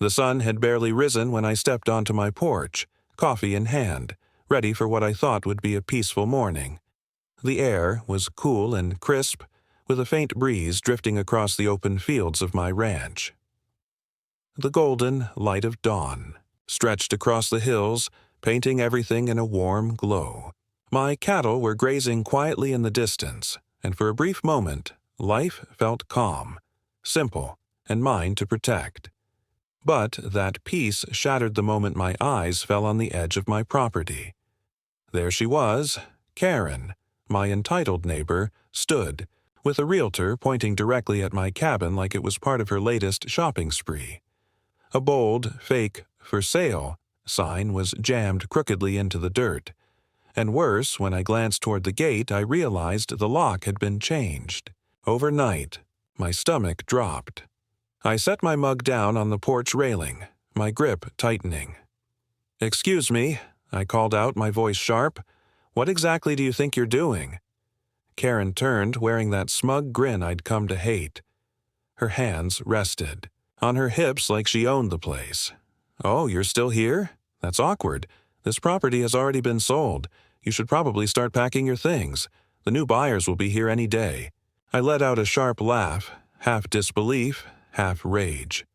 The sun had barely risen when I stepped onto my porch, coffee in hand, ready for what I thought would be a peaceful morning. The air was cool and crisp, with a faint breeze drifting across the open fields of my ranch. The golden light of dawn stretched across the hills, painting everything in a warm glow. My cattle were grazing quietly in the distance, and for a brief moment, life felt calm, simple, and mine to protect. But that peace shattered the moment my eyes fell on the edge of my property. There she was, Karen, my entitled neighbor, stood, with a realtor pointing directly at my cabin like it was part of her latest shopping spree. A bold, fake, "For sale" sign was jammed crookedly into the dirt. And worse, when I glanced toward the gate, I realized the lock had been changed. Overnight, my stomach dropped. I set my mug down on the porch railing, my grip tightening. "Excuse me," I called out, my voice sharp. "What exactly do you think you're doing?" Karen turned, wearing that smug grin I'd come to hate. Her hands rested on her hips like she owned the place. "Oh, you're still here? That's awkward. This property has already been sold. You should probably start packing your things. The new buyers will be here any day." I let out a sharp laugh, half disbelief, half rage.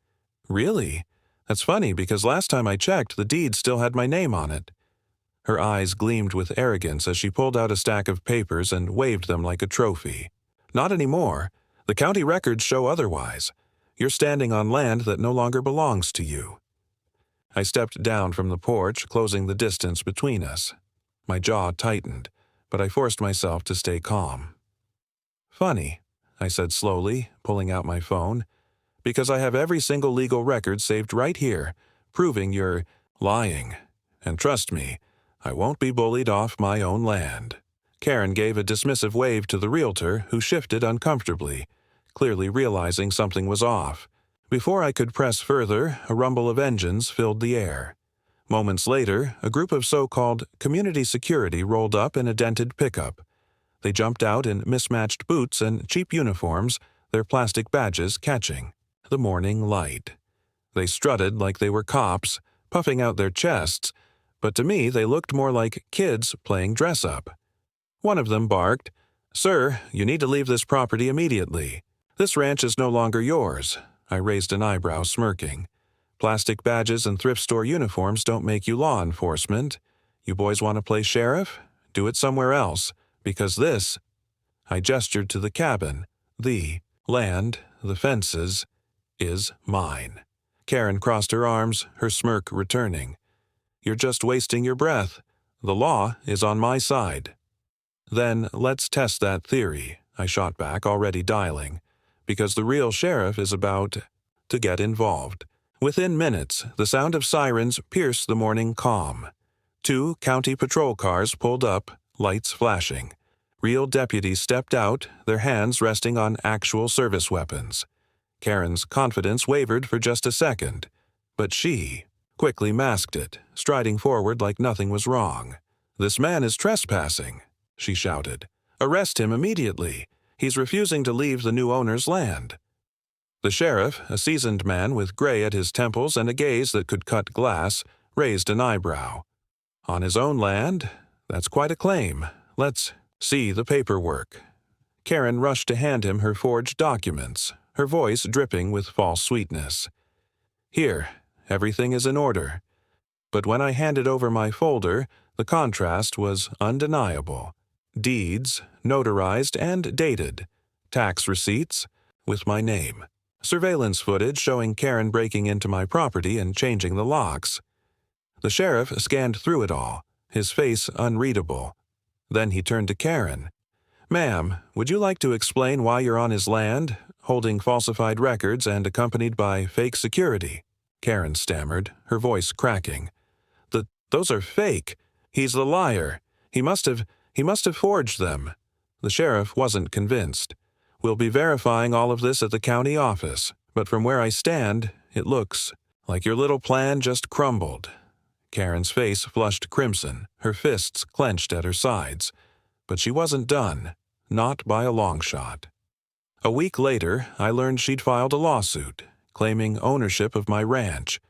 "Really? That's funny because last time I checked, the deed still had my name on it." Her eyes gleamed with arrogance as she pulled out a stack of papers and waved them like a trophy. "Not anymore. The county records show otherwise. You're standing on land that no longer belongs to you." I stepped down from the porch, closing the distance between us. My jaw tightened, but I forced myself to stay calm. "Funny," I said slowly, pulling out my phone, "because I have every single legal record saved right here, proving you're lying. And trust me, I won't be bullied off my own land." Karen gave a dismissive wave to the realtor, who shifted uncomfortably, clearly realizing something was off. Before I could press further, a rumble of engines filled the air. Moments later, a group of so-called community security rolled up in a dented pickup. They jumped out in mismatched boots and cheap uniforms, their plastic badges catching the morning light. They strutted like they were cops, puffing out their chests, but to me they looked more like kids playing dress-up. One of them barked, "Sir, you need to leave this property immediately. This ranch is no longer yours." I raised an eyebrow, smirking. "Plastic badges and thrift store uniforms don't make you law enforcement. You boys want to play sheriff? Do it somewhere else, because this—" I gestured to the cabin. "The land, the fences, is mine." Karen crossed her arms, her smirk returning. "You're just wasting your breath. The law is on my side." "Then let's test that theory," I shot back, already dialing, "because the real sheriff is about to get involved." Within minutes, the sound of sirens pierced the morning calm. 2 county patrol cars pulled up, lights flashing. Real deputies stepped out, their hands resting on actual service weapons. Karen's confidence wavered for just a second, but she quickly masked it, striding forward like nothing was wrong. "This man is trespassing," she shouted. "Arrest him immediately. He's refusing to leave the new owner's land." The sheriff, a seasoned man with gray at his temples and a gaze that could cut glass, raised an eyebrow. "On his own land? That's quite a claim. Let's see the paperwork." Karen rushed to hand him her forged documents, her voice dripping with false sweetness. "Here, everything is in order." But when I handed over my folder, the contrast was undeniable. Deeds, notarized and dated. Tax receipts, with my name. Surveillance footage showing Karen breaking into my property and changing the locks. The sheriff scanned through it all, his face unreadable. Then he turned to Karen. "Ma'am, would you like to explain why you're on his land, holding falsified records and accompanied by fake security?" Karen stammered, her voice cracking. Those are fake. He's the liar. He must have forged them." The sheriff wasn't convinced. "We'll be verifying all of this at the county office, but from where I stand, it looks like your little plan just crumbled." Karen's face flushed crimson, her fists clenched at her sides. But she wasn't done, not by a long shot. A week later, I learned she'd filed a lawsuit, claiming ownership of my ranch.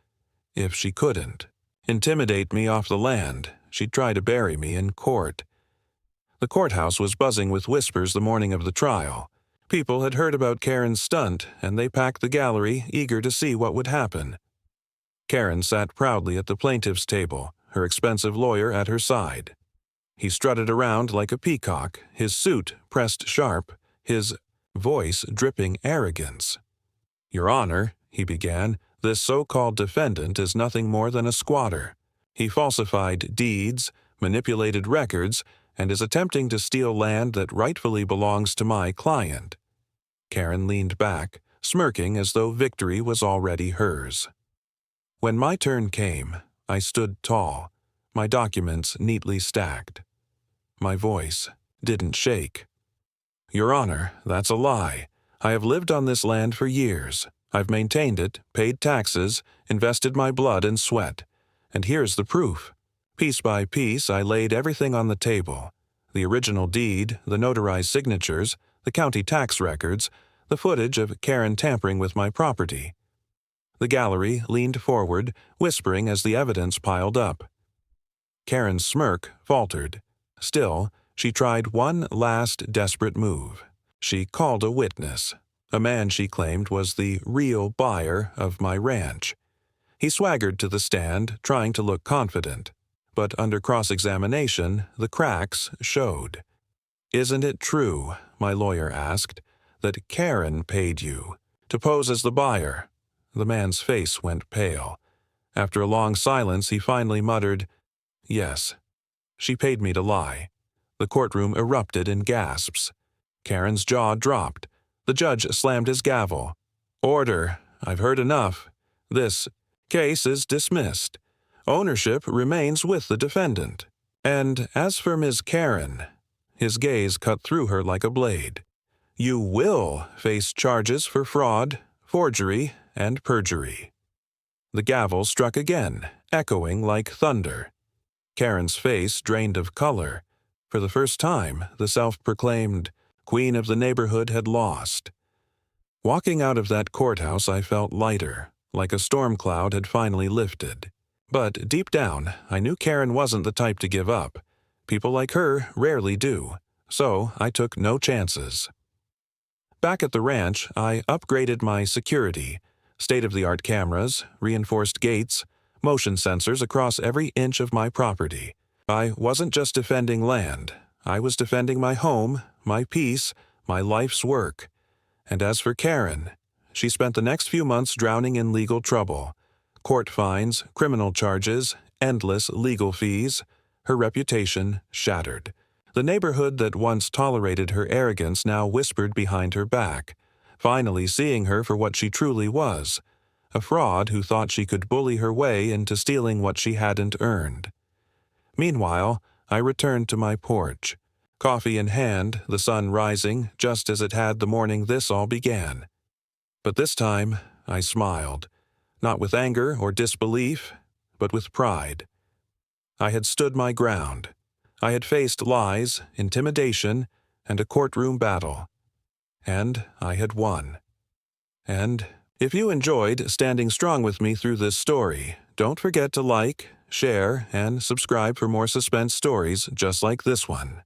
If she couldn't intimidate me off the land, she'd try to bury me in court. The courthouse was buzzing with whispers the morning of the trial. People had heard about Karen's stunt, and they packed the gallery, eager to see what would happen. Karen sat proudly at the plaintiff's table, her expensive lawyer at her side. He strutted around like a peacock, his suit pressed sharp, his voice dripping arrogance. "Your Honor," he began, "this so-called defendant is nothing more than a squatter. He falsified deeds, manipulated records, and is attempting to steal land that rightfully belongs to my client." Karen leaned back, smirking as though victory was already hers. When my turn came, I stood tall, my documents neatly stacked. My voice didn't shake. "Your Honor, that's a lie. I have lived on this land for years. I've maintained it, paid taxes, invested my blood and sweat. And here's the proof. Piece by piece, I laid everything on the table. The original deed, the notarized signatures, the county tax records, the footage of Karen tampering with my property." The gallery leaned forward, whispering as the evidence piled up. Karen's smirk faltered. Still, she tried one last desperate move. She called a witness, a man she claimed was the real buyer of my ranch. He swaggered to the stand, trying to look confident. But under cross-examination, the cracks showed. "Isn't it true," my lawyer asked, "that Karen paid you to pose as the buyer?" The man's face went pale. After a long silence, he finally muttered, "Yes. She paid me to lie." The courtroom erupted in gasps. Karen's jaw dropped. The judge slammed his gavel. "Order. I've heard enough. This case is dismissed. Ownership remains with the defendant. And as for Ms. Karen," his gaze cut through her like a blade, "you will face charges for fraud, forgery, and perjury." The gavel struck again, echoing like thunder. Karen's face drained of color. For the first time, the self-proclaimed queen of the neighborhood had lost. Walking out of that courthouse, I felt lighter, like a storm cloud had finally lifted. But deep down, I knew Karen wasn't the type to give up. People like her rarely do, so I took no chances. Back at the ranch, I upgraded my security. State-of-the-art cameras, reinforced gates, motion sensors across every inch of my property. I wasn't just defending land. I was defending my home, my peace, my life's work. And as for Karen, she spent the next few months drowning in legal trouble. Court fines, criminal charges, endless legal fees. Her reputation shattered. The neighborhood that once tolerated her arrogance now whispered behind her back, finally seeing her for what she truly was, a fraud who thought she could bully her way into stealing what she hadn't earned. Meanwhile, I returned to my porch, coffee in hand, the sun rising just as it had the morning this all began. But this time, I smiled, not with anger or disbelief, but with pride. I had stood my ground. I had faced lies, intimidation, and a courtroom battle. And I had won. And if you enjoyed standing strong with me through this story, don't forget to like, share, and subscribe for more suspense stories just like this one.